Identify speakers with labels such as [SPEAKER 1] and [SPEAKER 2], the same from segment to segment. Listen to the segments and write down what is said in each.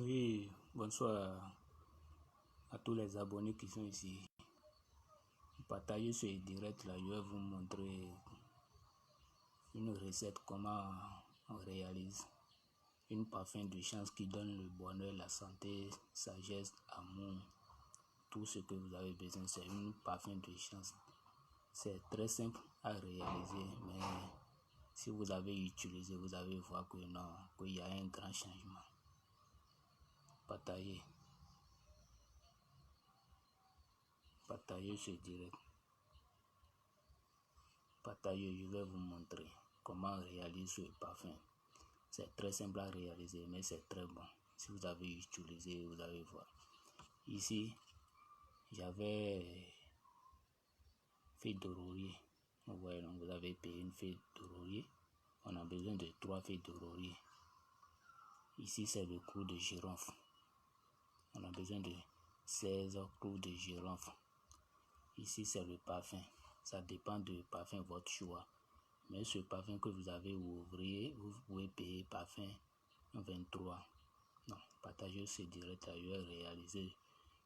[SPEAKER 1] Oui, bonsoir à tous les abonnés qui sont ici. Partagez ce direct là, je vais vous montrer une recette, comment on réalise une parfum de chance qui donne le bonheur, la santé, sagesse, amour, tout ce que vous avez besoin. C'est une parfum de chance. C'est très simple à réaliser, mais si vous avez utilisé, vous allez voir que non, qu'il y a un grand changement. Partagez ce direct. Partagez, je vais vous montrer comment réaliser ce parfum. C'est très simple à réaliser, mais c'est très bon. Si vous avez utilisé, vous allez voir. Ici, j'avais feuille d'oranger. Vous voyez, donc vous avez payé une feuille d'oranger. On a besoin de 3 feuilles d'oranger. Ici, c'est le clou de girofle. On a besoin de 16 clous de girofle. Ici, c'est le parfum. Ça dépend du parfum, votre choix. Mais ce parfum que vous avez ouvrier, vous pouvez payer parfum 23. Non, partagez ce direct là, je vais réaliser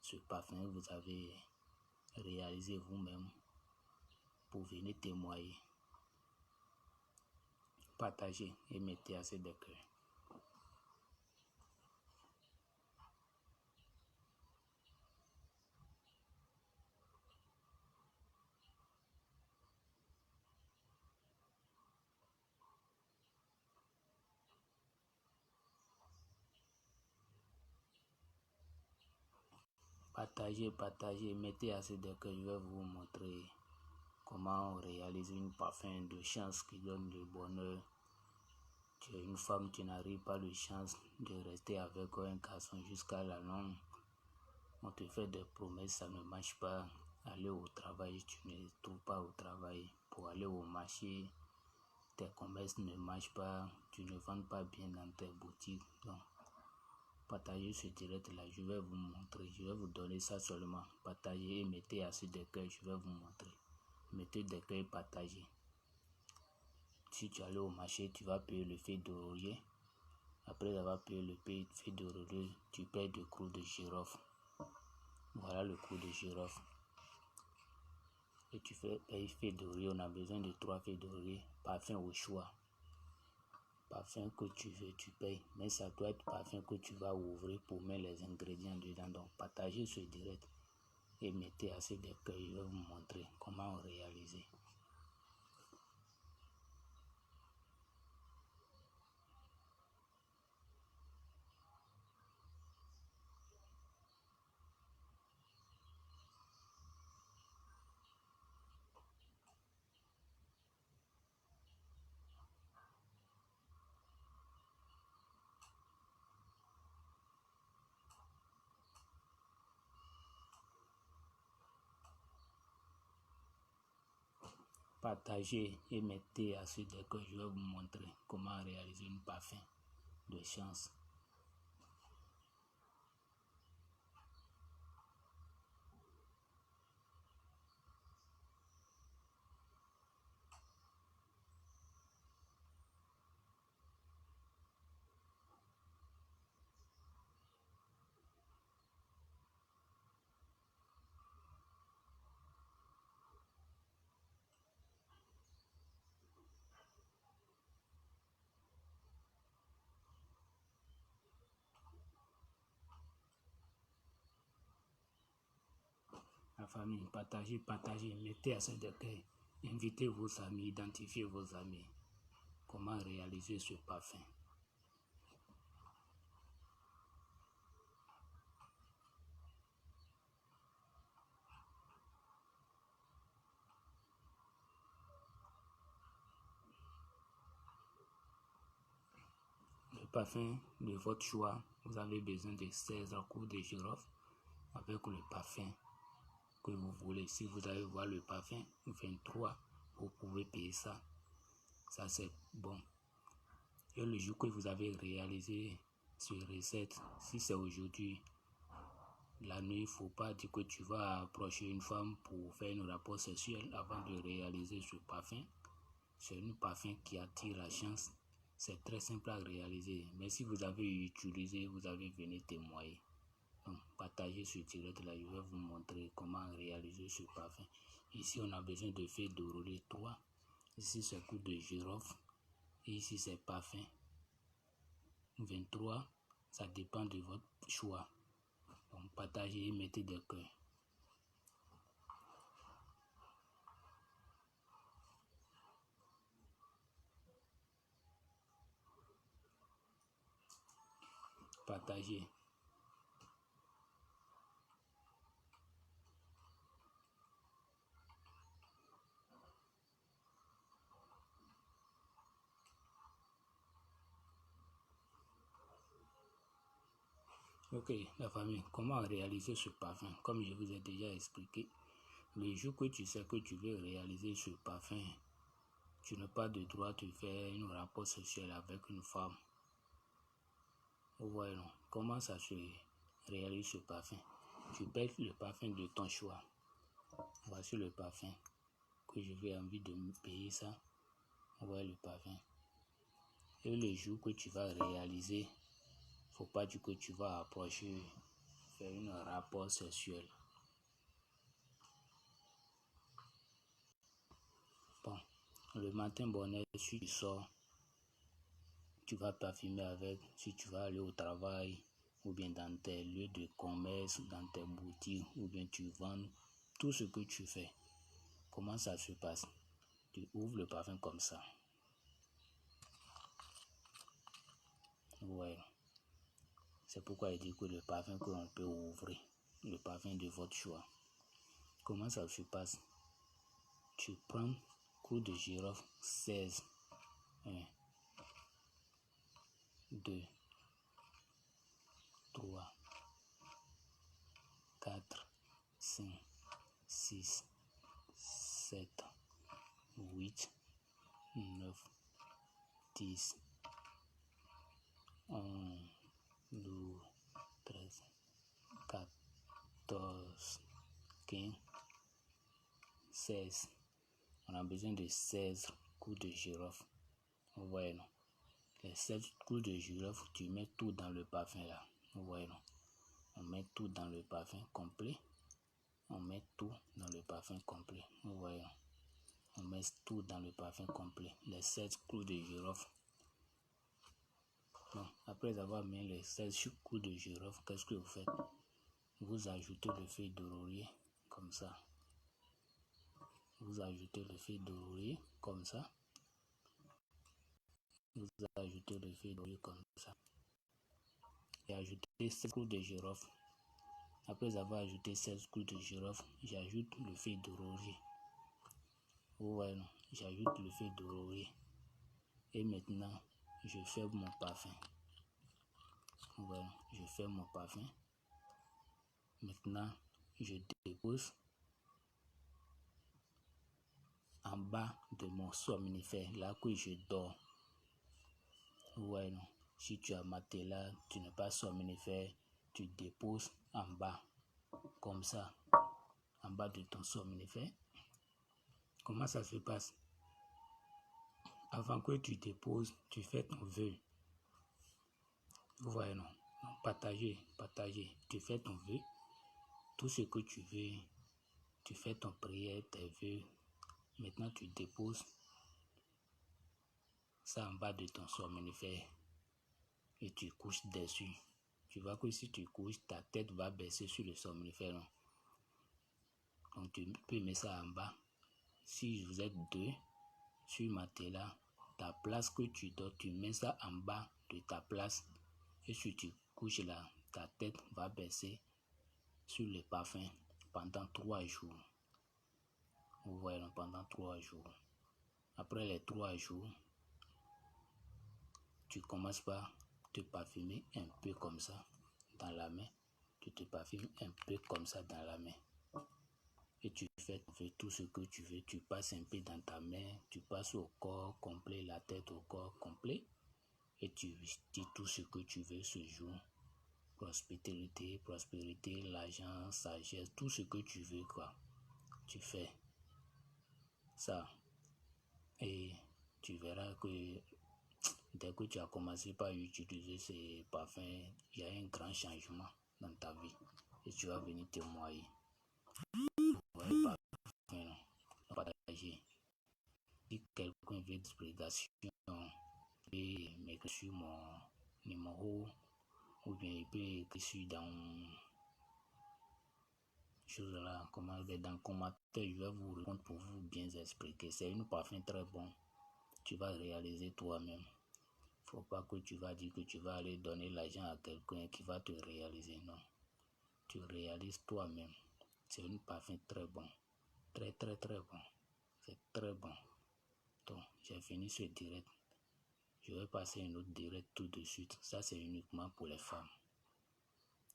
[SPEAKER 1] ce parfum. Vous avez réalisé vous-même pour venir témoigner. Partagez et mettez assez de cœur. Partagez, mettez assez de cœur. Je vais vous montrer comment on réalise une parfum de chance qui donne le bonheur. Tu es une femme, tu n'arrives pas de chance de rester avec un garçon jusqu'à la longue. On te fait des promesses, ça ne marche pas. Aller au travail, tu ne trouves pas au travail. Pour aller au marché, tes commerces ne marchent pas. Tu ne vends pas bien dans tes boutiques. Donc, partagez ce direct là, je vais vous montrer. Je vais vous donner ça seulement. Partagez et mettez assez de cœur, je vais vous montrer. Mettez des cœurs et partagez. Si tu allais au marché, tu vas payer le feuille d'oranger. Après avoir payé le feuille d'oranger, tu payes le clou de girofle. Voilà le clou de girofle. Et tu fais une feuille d'oranger. On a besoin de 3 feuilles d'oranger. Parfum au choix. Parfum que tu veux, tu payes. Mais ça doit être parfum que tu vas ouvrir pour mettre les ingrédients dedans. Donc partagez ce direct et mettez assez de cœur. Je vais vous montrer comment réaliser. Partagez et mettez assez de cœur. Je vais vous montrer comment réaliser une parfum de chance. La famille, partagez, mettez assez de cœur. Invitez vos amis, identifiez vos amis. Comment réaliser ce parfum. Le parfum de votre choix, vous avez besoin de 16 clous de girofle avec le parfum que vous voulez. Si vous allez voir le parfum 23, vous pouvez payer ça. Ça c'est bon. Et le jour que vous avez réalisé cette recette, si c'est aujourd'hui, la nuit, il ne faut pas dire que tu vas approcher une femme pour faire un rapport sexuel avant de réaliser ce parfum. C'est un parfum qui attire la chance. C'est très simple à réaliser. Mais si vous avez utilisé, vous avez venu témoigner. Donc, partagez ce direct là. Je vais vous montrer comment réaliser ce parfum. Ici, on a besoin de feuilles d'oranger 3. Ici, c'est clou de girofle. Et ici, c'est parfum 23. Ça dépend de votre choix. Donc, partagez et mettez des cœurs. Partagez. Ok, la famille, comment réaliser ce parfum? Comme je vous ai déjà expliqué, le jour que tu sais que tu veux réaliser ce parfum, tu n'as pas de droit de faire un rapport sexuel avec une femme. Vous voyez, non? Comment ça se réalise ce parfum? Tu pètes le parfum de ton choix. Voici le parfum que je vais envie de me payer ça. Vous voyez le parfum. Et le jour que tu vas réaliser, faut pas dire que tu vas approcher, faire un rapport sexuel. Bon, le matin bonheur, si tu sors, tu vas parfumer avec, si tu vas aller au travail, ou bien dans tes lieux de commerce, dans tes boutiques, ou bien tu vends, tout ce que tu fais. Comment ça se passe? Tu ouvres le parfum comme ça. Ouais. C'est pourquoi il dit que le parfum que l'on peut ouvrir, le parfum de votre choix. Comment ça se passe? Tu prends clou de girofle 16. 1, 2, 3, 4, 5, 6, 7, 8, 9, 10, 11, 12, 13, 14, 15, 16. On a besoin de 16 coups de girofle. Vous voyez, non? Les 16 coups de girofle, tu mets tout dans le parfum là. Vous voyez, non? On met tout dans le parfum complet. On met tout dans le parfum complet. Vous voyez, non? On met tout dans le parfum complet. Les 16 coups de girofle. Bon, après avoir mis les 16 coups de girofle, qu'est-ce que vous faites? Vous ajoutez le feuille d'oranger comme ça. Vous ajoutez le feuille d'oranger comme ça. Vous ajoutez le feuille d'oranger comme ça. Et ajoutez 16 clous de girofle. Après avoir ajouté 16 clous de girofle, j'ajoute le feuille d'oranger. Vous voyez, non? J'ajoute le feuille d'oranger. Et maintenant, je fais mon parfum. Vous voyez, je fais mon parfum. Maintenant, je dépose en bas de mon somnifère, là que je dors. Vous voyez, non? Si tu as matelas, tu n'as pas somnifère, tu déposes en bas, comme ça, en bas de ton somnifère. Comment ça se passe? Avant que tu déposes, tu fais ton vœu. Vous voyez, non? Partagez. Tu fais ton vœu. Tout ce que tu veux, tu fais ton prière, tes vœux. Maintenant, tu déposes ça en bas de ton somnifère et tu couches dessus. Tu vois que si tu couches, ta tête va baisser sur le somnifère. Non? Donc, tu peux mettre ça en bas. Si vous êtes deux sur matelas, ta place que tu dors, tu mets ça en bas de ta place. Et si tu couches là, ta tête va baisser sur le parfum pendant 3 jours. Vous voyez, pendant 3 jours. Après les 3 jours, tu commences par te parfumer un peu comme ça dans la main. Tu te parfumes un peu comme ça dans la main. Et tu fais tout ce que tu veux. Tu passes un peu dans ta main. Tu passes au corps complet, la tête au corps complet. Et tu dis tout ce que tu veux ce jour. Prospérité, l'argent, sagesse, tout ce que tu veux, quoi. Tu fais ça. Et tu verras que Dès que tu as commencé par utiliser ces parfums, il y a un grand changement dans ta vie et tu vas venir témoigner. Ouais, parfum, partager. Si quelqu'un veut des explications, il peut m'écrire sur mon numéro ou bien il peut écrire sur dans chose là, comment dans le commentaire, je vais vous répondre pour vous bien expliquer. C'est une parfum très bon. Tu vas réaliser toi-même. Faut pas que tu vas dire que tu vas aller donner l'argent à quelqu'un qui va te réaliser. Non. Tu réalises toi-même. C'est une parfum très bon. Très très très bon. C'est très bon. Donc, j'ai fini ce direct. Je vais passer un autre direct tout de suite. Ça, c'est uniquement pour les femmes.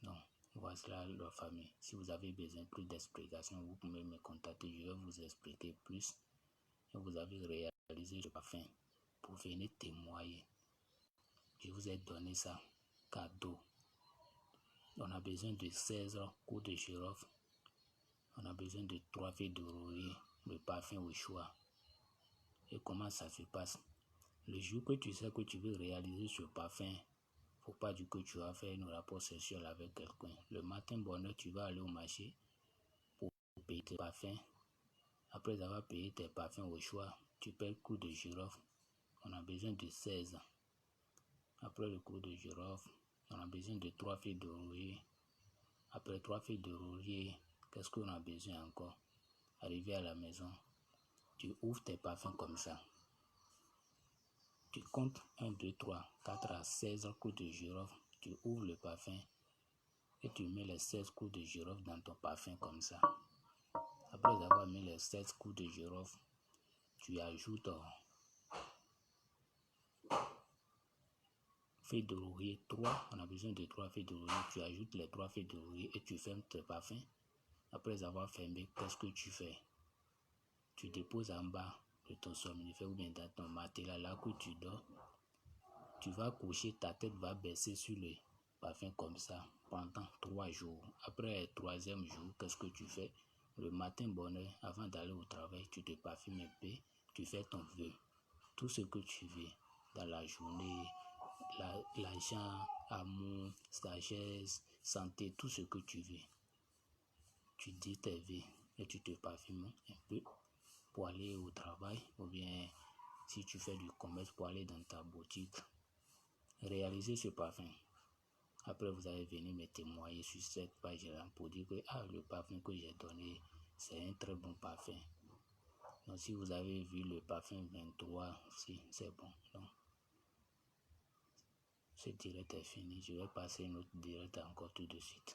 [SPEAKER 1] Non. Voici la famille. Si vous avez besoin plus d'explications, vous pouvez me contacter. Je vais vous expliquer plus. Et vous avez réalisé ce parfum pour venir témoigner. Je vous ai donné ça cadeau. On a besoin de 16 coups de girofle. On a besoin de 3 feuilles d'oreiller, le parfum au choix. Et comment ça se passe? Le jour que tu sais que tu veux réaliser ce parfum, faut pas dire que tu vas faire un rapport sexuel avec quelqu'un. Le matin, bonheur, tu vas aller au marché pour payer tes parfums. Après avoir payé tes parfums au choix, tu payes le coup de girofle. On a besoin de 16. Après le coup de girofle, on a besoin de 3 feuilles d'oreiller. Après 3 feuilles d'oreiller, qu'est-ce qu'on a besoin encore? Arrivé à la maison, tu ouvres tes parfums comme ça. Tu comptes 1, 2, 3, 4 à 16 coups de girofle. Tu ouvres le parfum et tu mets les 16 coups de girofle dans ton parfum comme ça. Après avoir mis les 16 coups de girofle, tu ajoutes feuilles d'oreiller 3. On a besoin de 3 feuilles d'oreiller. Tu ajoutes les 3 feuilles d'oreiller et tu fermes tes parfums. Après avoir fermé, qu'est-ce que tu fais? Tu déposes en bas de ton somnifère ou bien dans ton matelas là que tu dors. Tu vas coucher, ta tête va baisser sur le parfum comme ça pendant 3 jours. Après le 3e jour, qu'est-ce que tu fais? Le matin, bonheur, avant d'aller au travail, tu te parfumes un peu, tu fais ton vœu. Tout ce que tu veux dans la journée, l'argent, amour, sagesse, santé, tout ce que tu veux. Tu dis tes vœux et tu te parfumes un peu pour aller au travail ou bien si tu fais du commerce pour aller dans ta boutique. Réalisez ce parfum. Après, vous allez venir me témoigner sur cette page-là pour dire que le parfum que j'ai donné, c'est un très bon parfum. Donc, si vous avez vu le parfum 23, si c'est bon. Donc, ce direct est fini. Je vais passer une autre direct encore tout de suite.